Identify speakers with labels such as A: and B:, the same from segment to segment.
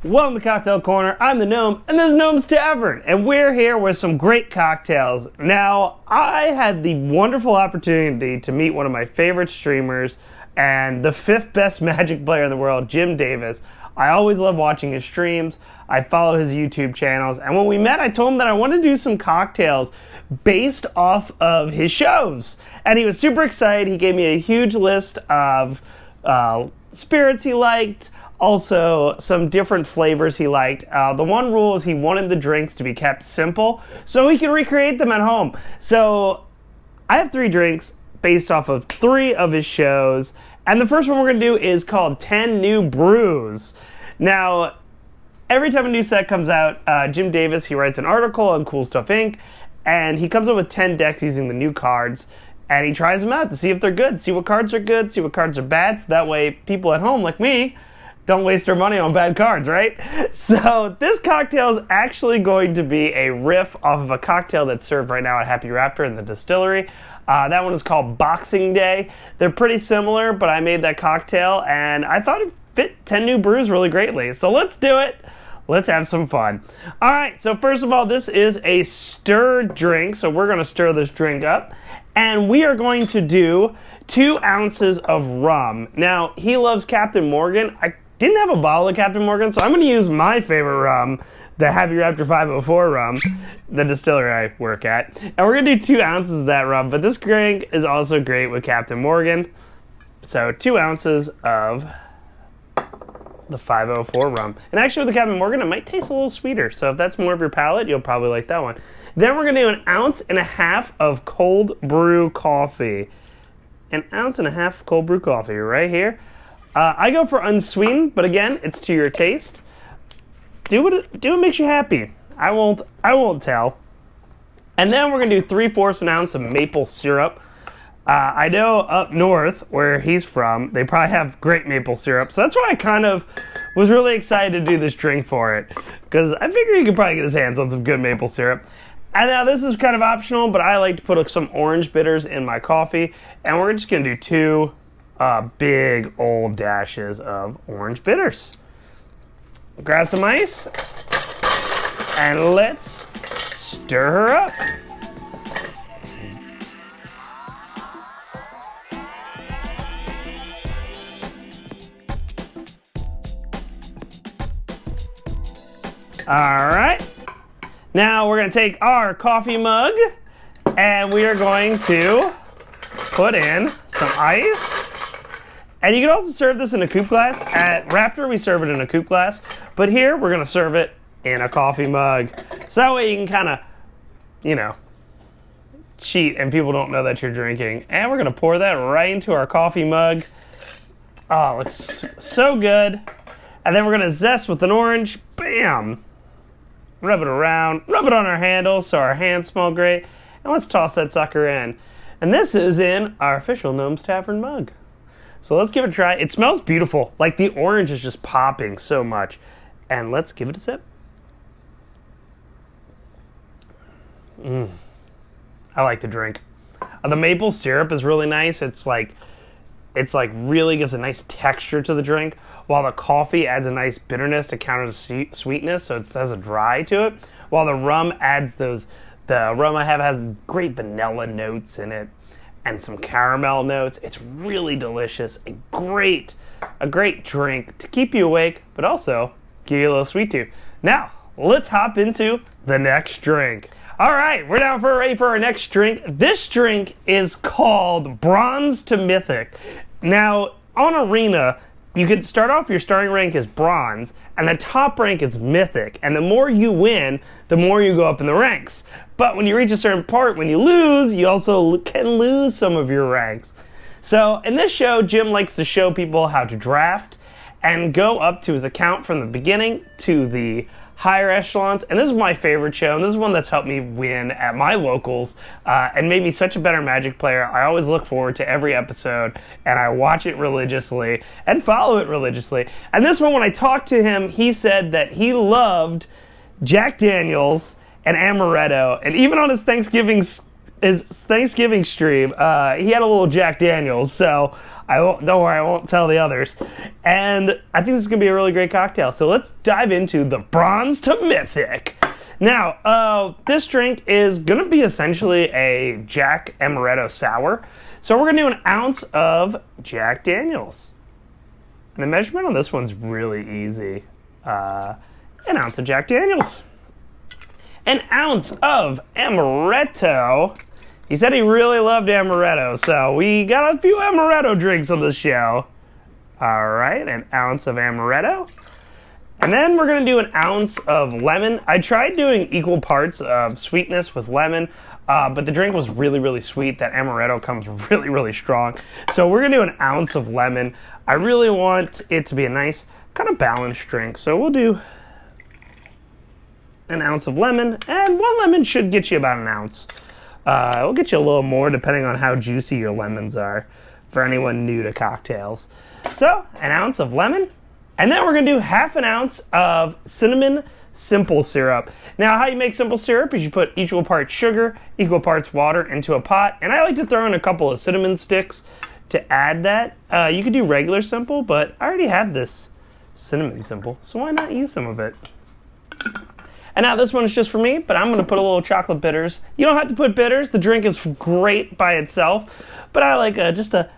A: Welcome to Cocktail Corner. I'm the Gnome, and this is Gnome's Tavern, and we're here with some great cocktails. Now, I had the wonderful opportunity to meet one of my favorite streamers and the fifth best Magic player in the world, Jim Davis. I always love watching his streams. I follow his YouTube channels, and when we met, I told him that I wanted to do some cocktails based off of his shows, and he was super excited. He gave me a huge list of spirits he liked, also some different flavors he liked. The one rule is he wanted the drinks to be kept simple so he could recreate them at home. So I have 3 drinks based off of 3 of his shows, and the first one we're going to do is called 10 New Brews. Now, every time a new set comes out, Jim Davis, he writes an article on Cool Stuff Inc., and he comes up with 10 decks using the new cards, and he tries them out to see if they're good, see what cards are good, see what cards are bad, so that way people at home like me don't waste their money on bad cards, right? So this cocktail is actually going to be a riff off of a cocktail that's served right now at Happy Raptor in the distillery. That one is called Boxing Day. They're pretty similar, but I made that cocktail, and I thought it fit 10 New Brews really greatly. So let's do it. Let's have some fun. All right, so first of all, this is a stir drink, so we're going to stir this drink up, and we are going to do 2 ounces of rum. Now, he loves Captain Morgan. I didn't have a bottle of Captain Morgan, so I'm going to use my favorite rum, the Happy Raptor 504 rum, the distillery I work at. And we're going to do 2 ounces of that rum, but this drink is also great with Captain Morgan. So 2 ounces of the 504 rum. And actually with the Captain Morgan, it might taste a little sweeter. So if that's more of your palate, you'll probably like that one. Then we're going to do 1.5 ounces of cold brew coffee. 1.5 ounces of cold brew coffee right here. I go for unsweetened, but again, it's to your taste. Do what makes you happy. I won't tell. And then we're gonna do 3/4 ounce of maple syrup. I know up north where he's from, they probably have great maple syrup, so that's why I kind of was really excited to do this drink for it, because I figure he could probably get his hands on some good maple syrup. And now this is kind of optional, but I like to put some orange bitters in my coffee, and we're just gonna do 2 big old dashes of orange bitters. Grab some ice, and let's stir her up. All right, now we're gonna take our coffee mug, and we are going to put in some ice. And you can also serve this in a coupe glass. At Raptor, we serve it in a coupe glass. But here, we're going to serve it in a coffee mug. So that way you can kind of, cheat and people don't know that you're drinking. And we're going to pour that right into our coffee mug. Oh, it looks so good. And then we're going to zest with an orange. Bam! Rub it around. Rub it on our handle so our hands smell great. And let's toss that sucker in. And this is in our official Gnome's Tavern mug. So let's give it a try. It smells beautiful. Like the orange is just popping so much. And let's give it a sip. I like the drink. The maple syrup is really nice. It's like really gives a nice texture to the drink, while the coffee adds a nice bitterness to counter the sweetness, so it has a dry to it. While the rum adds the rum I have has great vanilla notes in it, and some caramel notes. It's really delicious. A great drink to keep you awake, but also give you a little sweet tooth. Now, let's hop into the next drink. All right, we're ready for our next drink. This drink is called Bronze to Mythic. Now, on Arena, you could start off your starting rank as Bronze, and the top rank is Mythic. And the more you win, the more you go up in the ranks. But when you reach a certain part, when you lose, you also can lose some of your ranks. So in this show, Jim likes to show people how to draft and go up to his account from the beginning to the higher echelons. And this is my favorite show, and this is one that's helped me win at my locals and made me such a better Magic player. I always look forward to every episode, and I watch it religiously and follow it religiously. And this one, when I talked to him, he said that he loved Jack Daniels and amaretto, and even on his Thanksgiving stream, he had a little Jack Daniels. So Don't worry, I won't tell the others. And I think this is gonna be a really great cocktail. So let's dive into the Bronze to Mythic. Now, this drink is gonna be essentially a Jack Amaretto sour. So we're gonna do an ounce of Jack Daniels. And the measurement on this one's really easy. An ounce of Jack Daniels. An ounce of amaretto. He said he really loved amaretto, so we got a few amaretto drinks on the show. All right, an ounce of amaretto. And then we're gonna do an ounce of lemon. I tried doing equal parts of sweetness with lemon, but the drink was really, really sweet. That amaretto comes really, really strong. So we're gonna do an ounce of lemon. I really want it to be a nice, kind of balanced drink. So we'll do an ounce of lemon, and one lemon should get you about an ounce. It'll get you a little more depending on how juicy your lemons are for anyone new to cocktails. So, an ounce of lemon, and then we're gonna do half an ounce of cinnamon simple syrup. Now, how you make simple syrup is you put equal parts sugar, equal parts water into a pot, and I like to throw in a couple of cinnamon sticks to add that. You could do regular simple, but I already have this cinnamon simple, so why not use some of it? And now this one is just for me, but I'm gonna put a little chocolate bitters. You don't have to put bitters, the drink is great by itself, but I like just a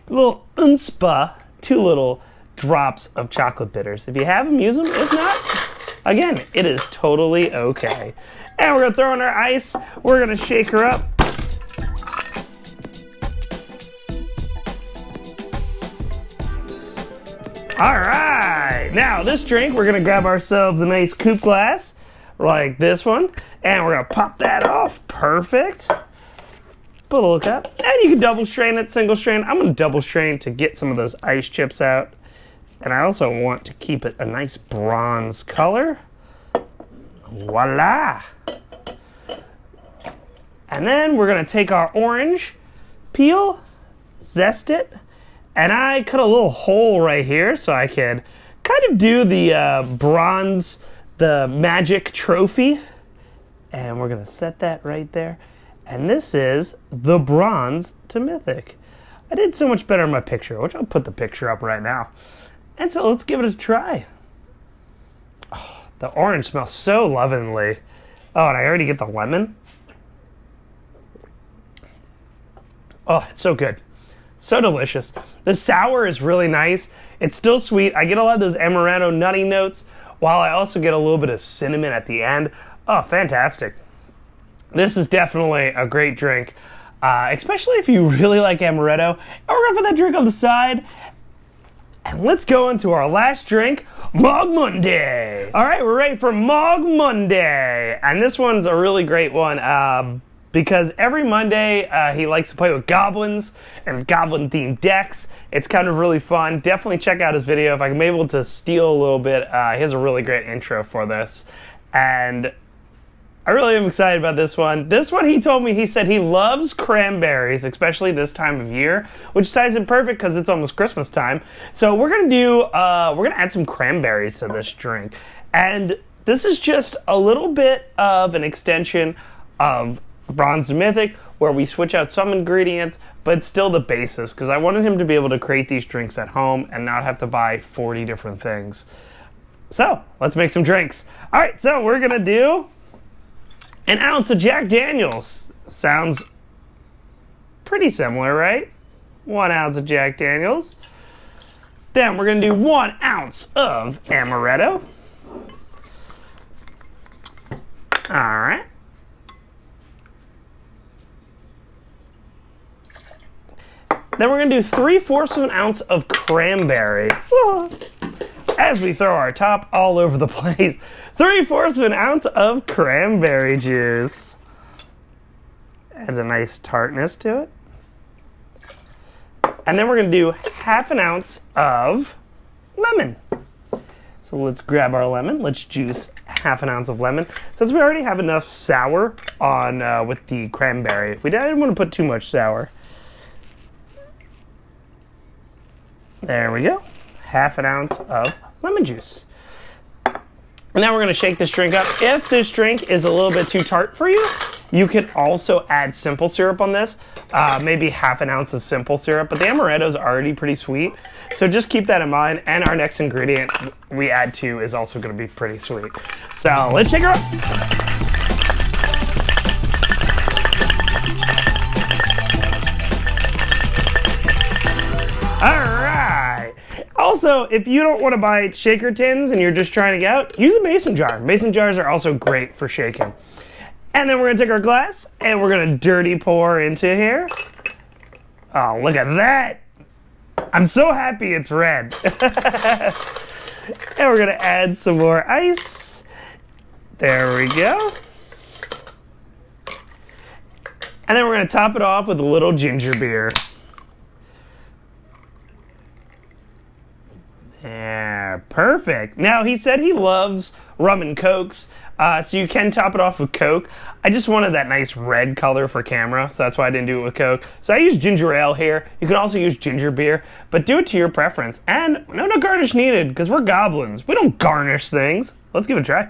A: little unspa, 2 little drops of chocolate bitters. If you have them, use them. If not, again, it is totally okay. And we're gonna throw in our ice, we're gonna shake her up. All right, now this drink, we're gonna grab ourselves a nice coupe glass, like this one, and we're gonna pop that off, perfect. Put a little cup, and you can double strain it, single strain. I'm gonna double strain to get some of those ice chips out. And I also want to keep it a nice bronze color. Voila. And then we're gonna take our orange, peel, zest it, and I cut a little hole right here so I can kind of do the bronze, the magic trophy. And we're gonna set that right there. And this is the Bronze to Mythic. I did so much better in my picture, which I'll put the picture up right now. And so let's give it a try. Oh, the orange smells so lovingly. Oh, and I already get the lemon. Oh, it's so good. So delicious. The sour is really nice. It's still sweet. I get a lot of those amaretto nutty notes, while I also get a little bit of cinnamon at the end. Oh, fantastic. This is definitely a great drink, especially if you really like amaretto. And we're gonna put that drink on the side. And let's go into our last drink, Mogg Monday. All right, we're ready for Mogg Monday. And this one's a really great one because every Monday he likes to play with goblins and goblin-themed decks. It's kind of really fun. Definitely check out his video. If I'm able to steal a little bit, he has a really great intro for this. And I really am excited about this one. This one, he told me, he said he loves cranberries, especially this time of year, which ties in perfect because it's almost Christmas time. So we're gonna do, we're gonna add some cranberries to this drink. And this is just a little bit of an extension of Bronze to Mythic, where we switch out some ingredients, but it's still the basis, because I wanted him to be able to create these drinks at home and not have to buy 40 different things. So let's make some drinks. All right, so we're gonna do an ounce of Jack Daniels. Sounds pretty similar, right? 1 ounce of Jack Daniels. Then we're gonna do 1 ounce of amaretto. All right. Then we're gonna do 3/4 of an ounce of cranberry. As we throw our top all over the place. 3/4 of an ounce of cranberry juice. Adds a nice tartness to it. And then we're gonna do 1/2 ounce of lemon. So let's grab our lemon. Let's juice 1/2 ounce of lemon. Since we already have enough sour on with the cranberry, we didn't want to put too much sour. There we go. 1/2 ounce of lemon juice. And now we're gonna shake this drink up. If this drink is a little bit too tart for you, You can also add simple syrup on this, maybe half an ounce of simple syrup, but the amaretto is already pretty sweet. So just keep that in mind, and our next ingredient we add to is also gonna be pretty sweet. So let's shake her up. All right. Also, if you don't want to buy shaker tins and you're just trying it out, use a mason jar. Mason jars are also great for shaking. And then we're gonna take our glass and we're gonna dirty pour into here. Oh, look at that. I'm so happy it's red. And we're gonna add some more ice. There we go. And then we're gonna top it off with a little ginger beer. Yeah, perfect. Now, he said he loves rum and cokes, so you can top it off with Coke. I just wanted that nice red color for camera, so that's why I didn't do it with Coke. So I use ginger ale here. You can also use ginger beer, but do it to your preference. And no garnish needed, because we're goblins. We don't garnish things. Let's give it a try.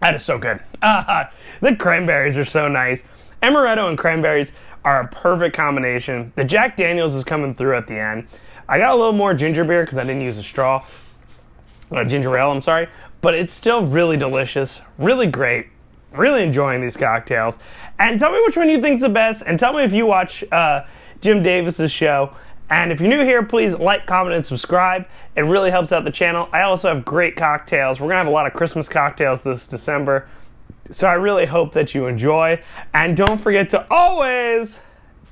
A: That is so good. The cranberries are so nice. Amaretto and cranberries are a perfect combination. The Jack Daniels is coming through at the end. I got a little more ginger beer because I didn't use a straw. Ginger ale, I'm sorry. But it's still really delicious, really great. Really enjoying these cocktails. And tell me which one you think's the best, and tell me if you watch Jim Davis's show. And if you're new here, please like, comment, and subscribe. It really helps out the channel. I also have great cocktails. We're gonna have a lot of Christmas cocktails this December. So I really hope that you enjoy. And don't forget to always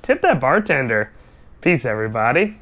A: tip that bartender. Peace, everybody.